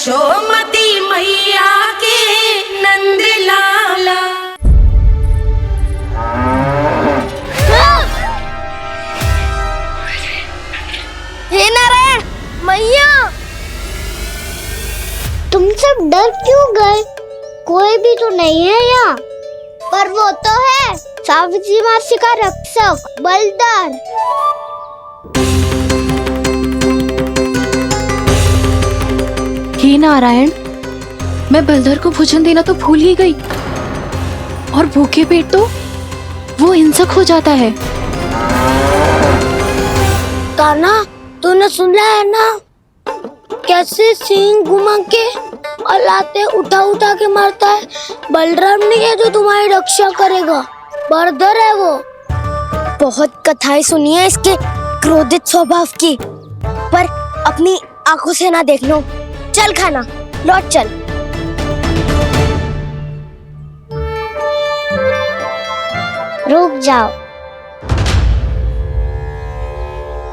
यशोमती मैया के नंद लाला। हे नारायण मैया, तुम सब डर क्यों गए? कोई भी तो नहीं है यहाँ। पर वो तो है, सावित्री मासी का रक्षक बलदार। हे नारायण, मैं बलधर को भोजन देना तो भूल ही गई, और भूखे पेट तो वो हिंसक हो जाता है। कान्हा, तूने सुना है ना कैसे सींग घुमा के और लाते उठा उठा के मारता है? बलराम नहीं है जो तुम्हारी रक्षा करेगा, बलधर है वो। बहुत कथाएं सुनी है इसके क्रोधित स्वभाव की, पर अपनी आंखों से ना देख लो। चल खाना, लौट चल। रुक जाओ,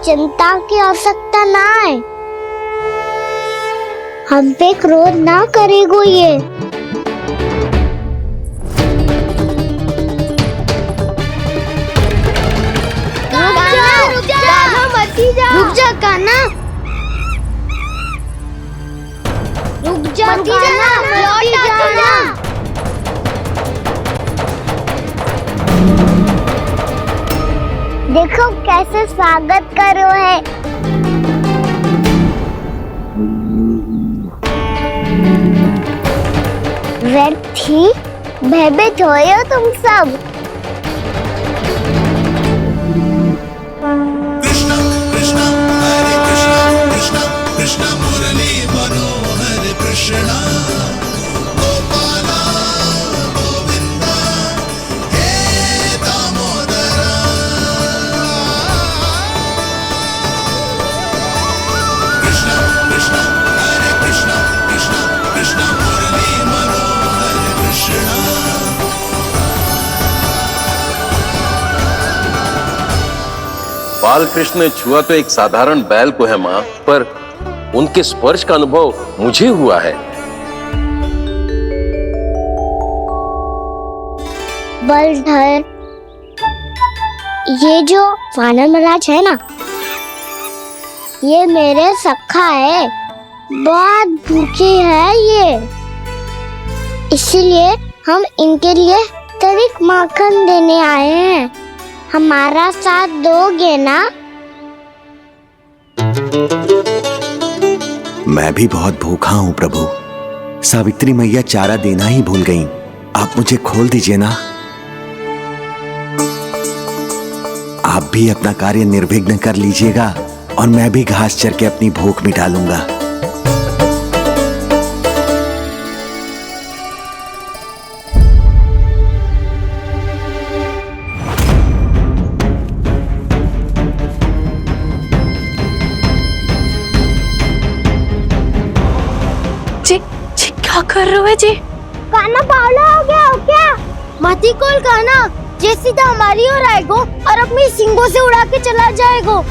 चिंता की आवश्यकता ना है। हम पे क्रोध ना करेगो ये। रुक जा कान्हा, रुक जा कान्हा, लौट जाना। देखो कैसे स्वागत करो है। व्यर्थ ही भयभीत हो तुम सब। कृष्णा कृष्णा हरे कृष्णा, कृष्णा कृष्णा मुरली मनोहर कृष्णा, गोपाला गोविंदा हे दामोदरा। कृष्णा कृष्णा हरे कृष्णा, कृष्णा कृष्णा मुरली मनोहर कृष्णा। बाल कृष्ण ने छुआ तो एक साधारण बैल को है माँ, पर उनके स्पर्श का अनुभव मुझे हुआ है। बलधर, ये जो वानर महाराज है ना, ये मेरे सखा है। बहुत भूखे है ये, इसीलिए हम इनके लिए तरीक माखन देने आए हैं। हमारा साथ दोगे ना? मैं भी बहुत भूखा हूँ प्रभु। सावित्री मैया चारा देना ही भूल गईं। आप मुझे खोल दीजिए ना। आप भी अपना कार्य निर्विघ्न कर लीजिएगा और मैं भी घास चर के अपनी भूख मिटा लूंगा। क्या कर रहे हो जी? कान्हा पागल हो गया हो क्या? मती कोल कान्हा, जे सीधा हमारी ओर आएगो और अपनी सींगों से उड़ा के चला जाएगो।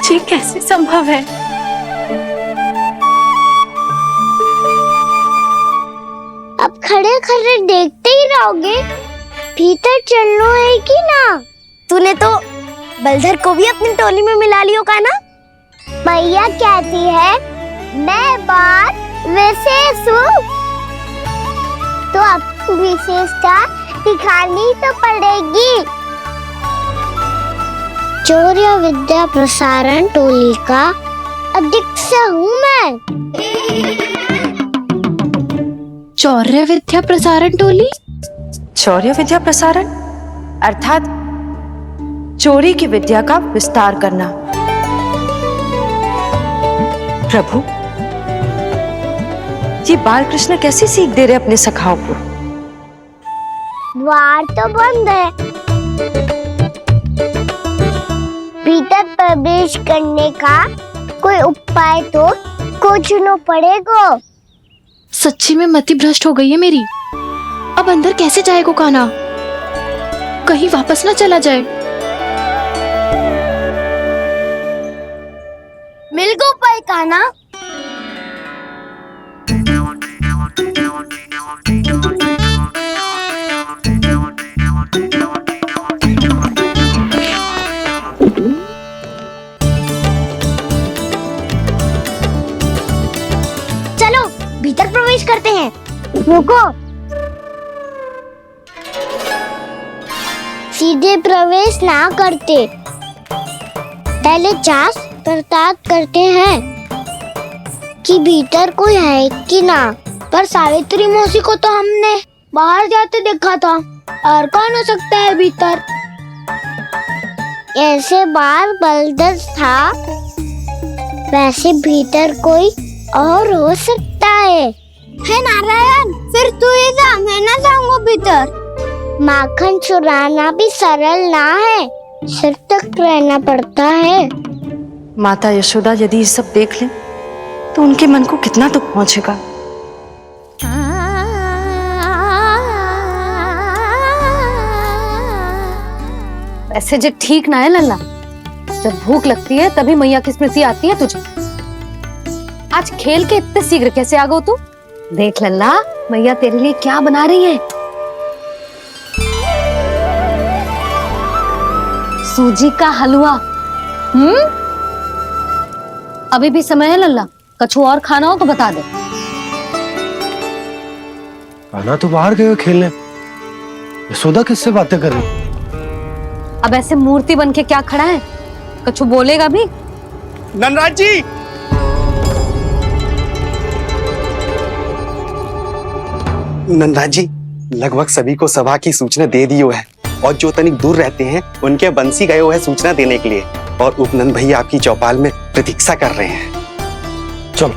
ये कैसे संभव है? अब खड़े खड़े देखते ही रहोगे? भीतर चलना है कि ना? तूने तो बलधर को भी अपनी टोली में मिला लियो का ना? भैया कहती है मैं बात विशेष हूँ, तो अब विशेषता दिखानी तो पड़ेगी। चौर्य विद्या प्रसारण टोली का अध्यक्ष हूँ मैं। चौर्य विद्या प्रसारण टोली? चौर्य विद्या प्रसारण अर्थात चोरी की विद्या का विस्तार करना। प्रभु, ये बाल कृष्ण कैसी सीख दे रहे अपने सखाओं को? द्वार तो बंद है, भीतर प्रवेश करने का कोई उपाय तो खोजना पड़ेगा। सच्ची में मति भ्रष्ट हो गई है मेरी। अब अंदर कैसे जाएगा कान्हा? कहीं वापस ना चला जाए। मिल गो उपाय कान्हा। चलो भीतर प्रवेश करते हैं। रुको, सीधे प्रवेश ना करते, पहले जांच पड़ताल करते हैं कि भीतर कोई है कि ना। पर सावित्री मौसी को तो हमने बाहर जाते देखा था, और कौन हो सकता है भीतर? ऐसे बार बलदर था, वैसे भीतर कोई और हो सकता है नारायण? फिर तू ही जा, मैं ना जाऊंगा भीतर। माखन चुराना भी सरल ना है, सिर तक रहना पड़ता है। माता यशोदा यदि ये सब देख लें तो उनके मन को कितना दुख पहुंचेगा। ऐसे जो ठीक ना है लल्ला, जब भूख लगती है तभी मैया की स्मृति आती है तुझे। आज खेल के इतने शीघ्र कैसे आ गो तू? देख लल्ला, मैया तेरे लिए क्या बना रही है। सूजी का हलवा। अभी भी समय है लल्ला, कछु और खाना हो तो बता दे। कान्हा तो बाहर गए खेलने, यशोदा किससे बातें कर रही? अब ऐसे मूर्ति बन के क्या खड़ा है, कछु बोलेगा भी? नंदराज जी, नंदराज जी, लगभग सभी को सभा की सूचना दे दी है, और जो तनिक दूर रहते हैं उनके बंसी गए हुए सूचना देने के लिए, और उपनंद भैया आपकी चौपाल में प्रतीक्षा कर रहे हैं। चलो।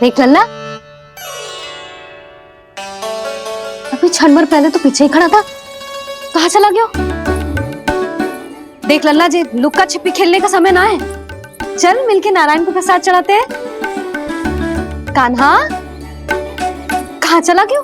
देख लल्ला, अभी क्षण भर पहले तो पीछे ही खड़ा था, कहाँ चला गया? देख लल्ला जी, लुक्का छिपी खेलने का समय ना है, चल मिलके नारायण को प्रसाद चढ़ाते हैं। कान्हा, कहाँ चला गया?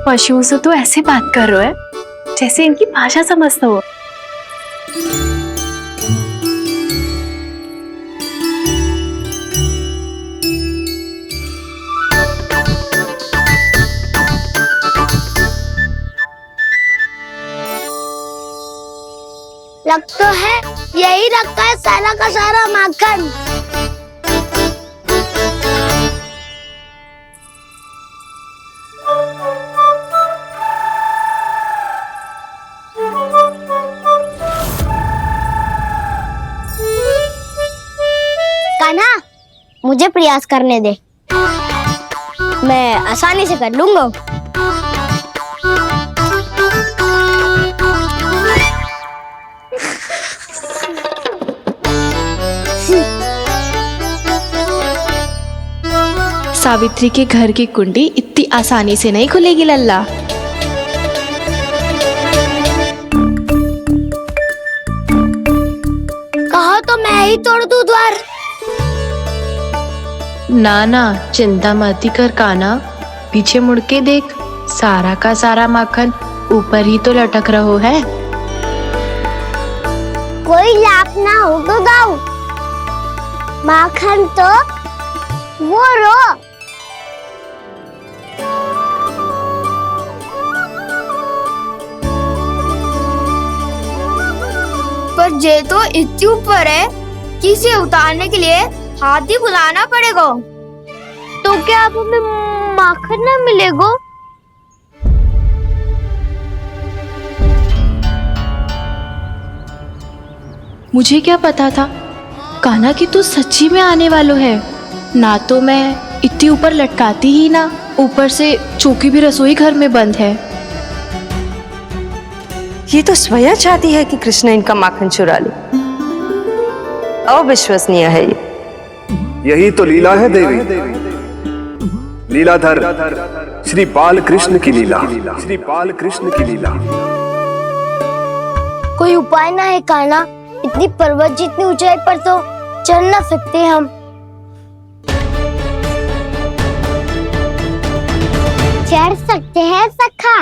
पशुओं से तो ऐसे बात कर रहे हो जैसे इनकी भाषा समझता हो। लग तो है यही रखा है सारा का सारा माखन। कान्हा, मुझे प्रयास करने दे, मैं आसानी से कर लूंगा। सावित्री के घर की कुंडी इतनी आसानी से नहीं खुलेगी लल्ला। कहो तो मैं ही तोड़ दूं द्वार। ना ना, चिंता मत कर कान्हा, पीछे मुड़ के देख, सारा का सारा माखन ऊपर ही तो लटक रहो है। कोई लाभ ना होगा गाँव, माखन तो वो रो। पर जे तो इतनी ऊपर है, मटकी से उतारने के लिए हाथी बुलाना पड़ेगा। तो क्या अब हमें माखन न मिलेगा? मुझे क्या पता था कान्हा कि तू सच्ची में आने वालो है। ना तो मैं इतनी ऊपर लटकाती ही ना, ऊपर से चौकी भी रसोई घर में बंद है। ये तो स्वयं चाहती है कि कृष्ण इनका माखन चुरा ले। अविश्वसनीय है ये। यही तो लीला है देवी, लीलाधर श्री बाल कृष्ण की लीला, श्री बाल कृष्ण की लीला। कोई उपाय ना है कान्हा? इतनी पर्वत जितनी ऊंचाई पर तो चढ़ ना सकते हम। चढ़ सकते हैं सखा,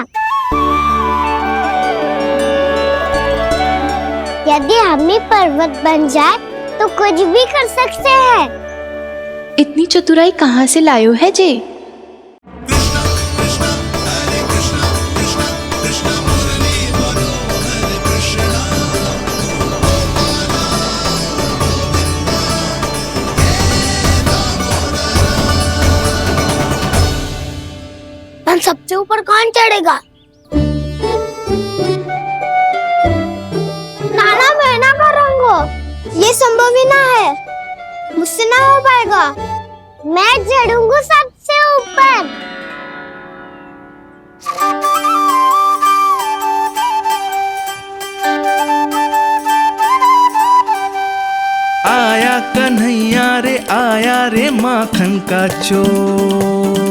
यदि हम ही पर्वत बन जाए तो कुछ भी कर सकते हैं। इतनी चतुराई कहाँ से लायो है जे? सबसे ऊपर कौन चढ़ेगा? नाना मैं ना करूँगा, ये संभव ही ना है, मुझसे ना हो पाएगा। मैं चढ़ूंगा सबसे ऊपर। आया कन्हैया रे आया रे माखन का चोर,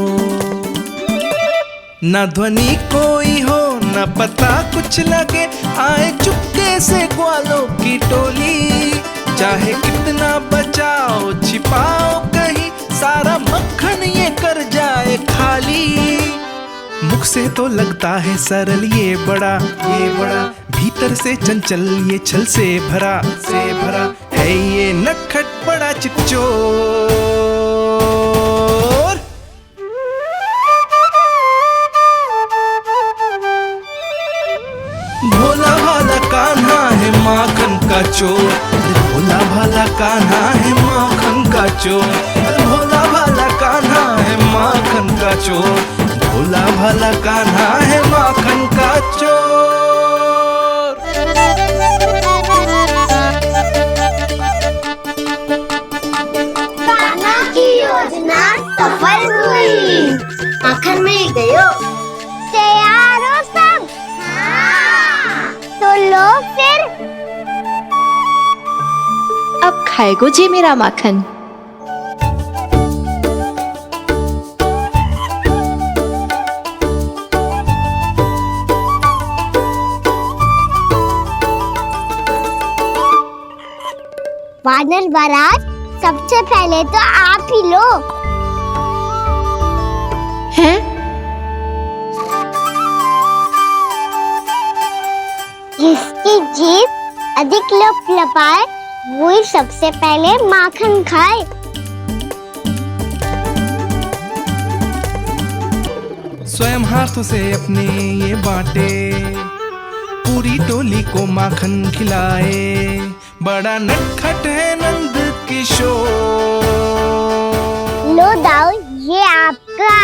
न ध्वनि कोई हो न पता कुछ लगे, आए चुपके से ग्वालों की टोली। चाहे कितना बचाओ छिपाओ कहीं, सारा मक्खन ये कर जाए खाली। मुख से तो लगता है सरल ये बड़ा भीतर से चंचल ये छल से भरा है ये नटखट बड़ा चिच्चोर। भोला भाला कान्हा है माखन का चोर, भोला भाला कान्हा है माखन का चोर, भोला भाला कान्हा है माखन का चोर, भोला भाला कान्हा है माखन का चोर। कान्हा की योजना सफल हुई, माखन मिल गयो। तैयार हो सब? तो लो फिर। अब खाएगो जे मेरा माखन। वानर महाराज, सबसे पहले तो आप ही लो। हैं? जिसकी जीभ अधिक लपलपाए वही सबसे पहले माखन खाए। स्वयं हाथों से अपने ये बांटे, पूरी टोली को माखन खिलाए, बड़ा नटखट है नंद किशोर। लो दाऊ, ये आपका।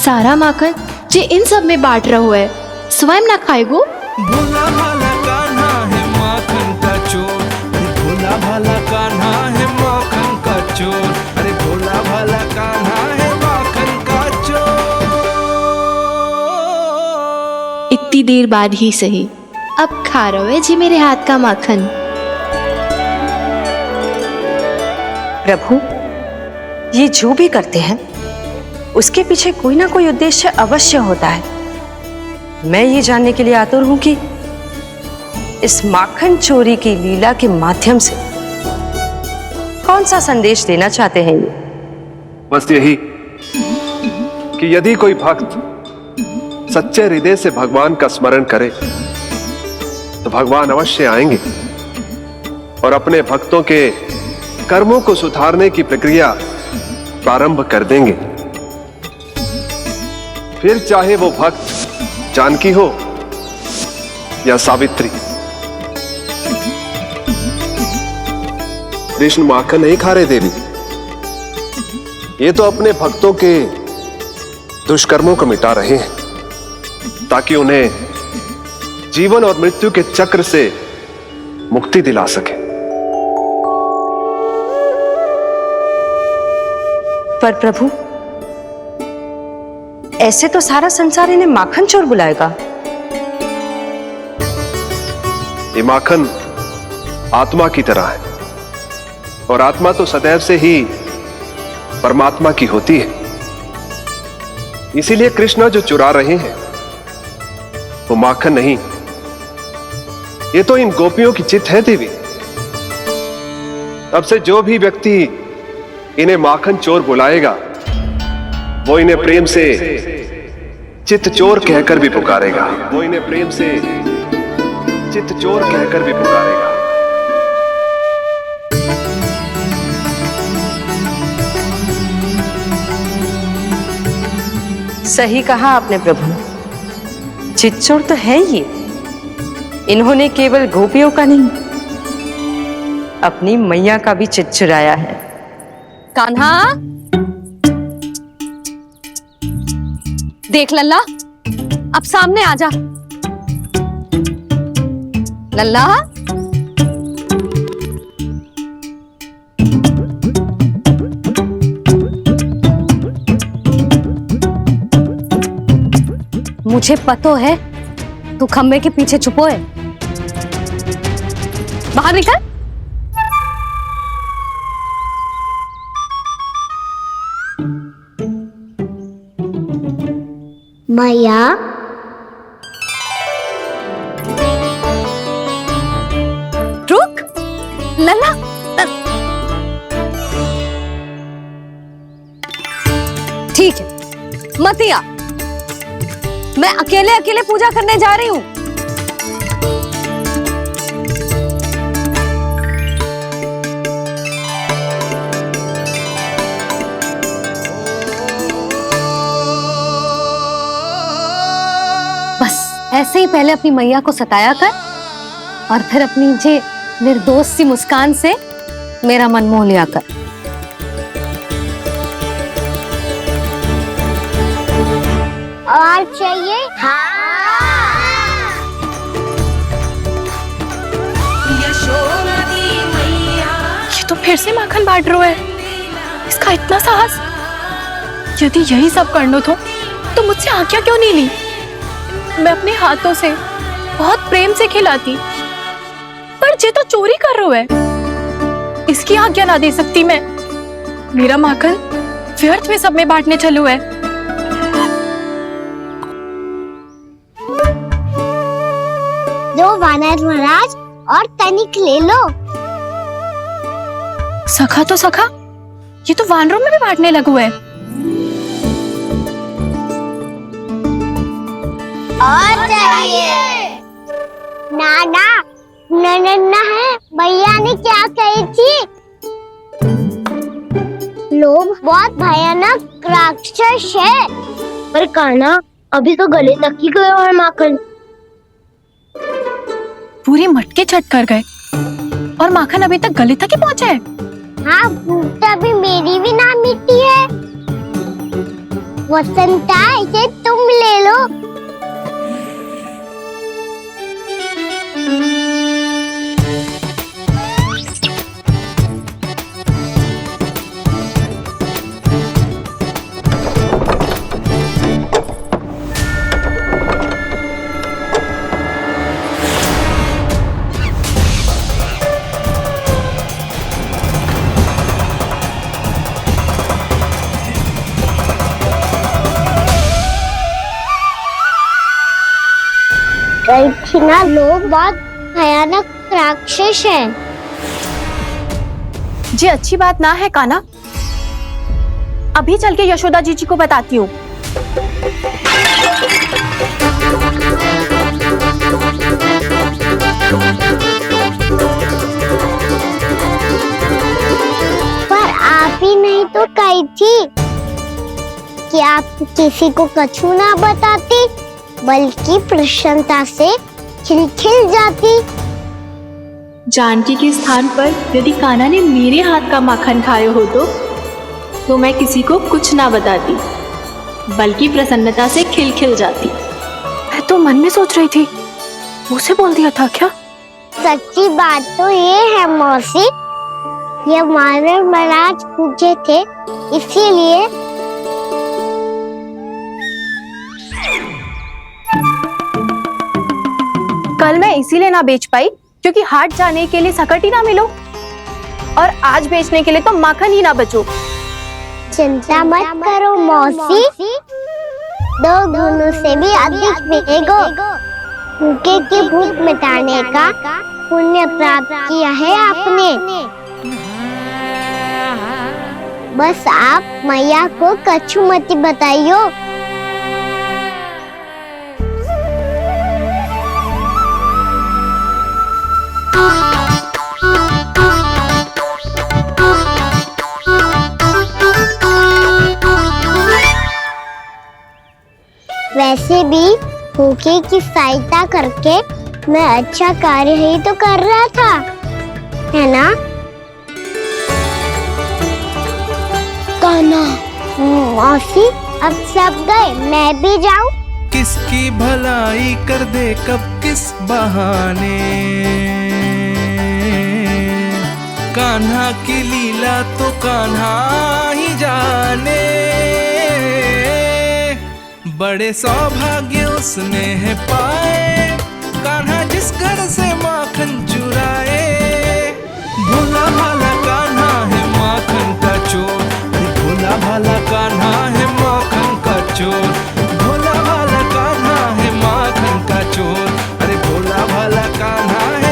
सारा माखन जे इन सब में बांट रहो है, स्वयं ना खाएगो। भोला भाला कान्हा है माखन का चोर, भोला भाला कान्हा है माखन का चोर, अरे भोला भाला कान्हा है माखन का चोर। इतनी देर बाद ही सही, अब खा रहो है जी मेरे हाथ का माखन। प्रभु, ये जो भी करते हैं उसके पीछे कोई ना कोई उद्देश्य अवश्य होता है। मैं ये जानने के लिए आतुर हूं कि इस माखन चोरी की लीला के माध्यम से कौन सा संदेश देना चाहते हैं ये। बस यही कि यदि कोई भक्त सच्चे हृदय से भगवान का स्मरण करे तो भगवान अवश्य आएंगे और अपने भक्तों के कर्मों को सुधारने की प्रक्रिया प्रारंभ कर देंगे। फिर चाहे वो भक्त जानकी हो या सावित्री, कृष्ण माखन नहीं खा रहे देवी, ये तो अपने भक्तों के दुष्कर्मों को मिटा रहे हैं ताकि उन्हें जीवन और मृत्यु के चक्र से मुक्ति दिला सके। पर प्रभु, ऐसे तो सारा संसार इन्हें माखन चोर बुलाएगा। ये माखन आत्मा की तरह है और आत्मा तो सदैव से ही परमात्मा की होती है। इसीलिए कृष्ण जो चुरा रहे हैं वो माखन नहीं, ये तो इन गोपियों की चित्त है देवी। अब से जो भी व्यक्ति इन्हें माखन चोर बुलाएगा वो इन्हें प्रेम से चित्त चोर कहकर भी पुकारेगा। वो इन्हें प्रेम से चित्त चोर कहकर भी पुकारेगा। सही कहा आपने प्रभु, चित्त चोर तो है ये। इन्होंने केवल गोपियों का नहीं, अपनी मैया का भी चित्त चुराया है। कान्हा, देख लल्ला, अब सामने आ जा। लल्ला, मुझे पतो है तू खम्बे के पीछे छुपो है। बाहर निकल। मैया, रुक लल्ला, ठीक है मत आ, मैं अकेले अकेले पूजा करने जा रही हूं। बस ऐसे ही पहले अपनी मैया को सताया कर और फिर अपनी जे निर्दोष सी मुस्कान से मेरा मन मोह लिया कर। और चाहिए? ये तो फिर से माखन बांट रहा है। इसका इतना साहस। यदि यही सब करना तो मुझसे आज्ञा क्यों नहीं ली? मैं अपने हाथों से बहुत प्रेम से खिलाती, पर ये तो चोरी कर रहा है। इसकी आज्ञा ना दे सकती मैं। मेरा माखन व्यर्थ में सब में बांटने चलू है। दो वानर महाराज और तनिक ले लो। सखा तो सखा, ये तो वानरों में भी बांटने लगू है। और चाहिए? नाना, नन्ना है, भैया ने क्या कही थी? लोभ बहुत भयानक राक्षस है। पर कान्हा, अभी तो गले तक ही गया है माखन। पूरी मटके चट कर गए और माखन अभी तक गले तक ही पहुंचा है। हाँ, भूख तभी मेरी भी ना मिट्टी है। वसंता, इसे तुम ले लो। ना, लोग बहुत भयानक राक्षस हैं। जी अच्छी बात ना है कान्हा। अभी चल के यशोदा जी को बताती हूँ। पर आप ही नहीं तो कही थी कि आप किसी को कछु ना बताती, बल्कि प्रसन्नता से खिलखिल जाती। जानकी के स्थान पर यदि कान्हा ने मेरे हाथ का माखन खाया हो तो मैं किसी को कुछ ना बताती, बल्कि प्रसन्नता से खिलखिल जाती। मैं तो मन में सोच रही थी, मुंह से बोल दिया था क्या? सच्ची बात तो ये है मौसी, ये वानर महाराज पूछे थे, इसीलिए कल मैं इसीलिए ना बेच पाई क्योंकि हाट जाने के लिए सकट ही ना मिलो, और आज बेचने के लिए तो माखन ही ना बचो। चिंता मत करो मौसी, 2 गुणों से भी अधिक मिलेगा। भूखे की भूख मिटाने का पुण्य प्राप्त किया है आपने। बस आप मैया को कछु मत बताइयो। वैसे भी भूखे की सहायता करके मैं अच्छा कार्य ही तो कर रहा था, है ना? कान्हा, मौसी अब सब गए, मैं भी जाऊं? किसकी भलाई कर दे कब किस बहाने, कान्हा की लीला तो कान्हा ही जाने। बड़े सौभाग्य उसने है पाए,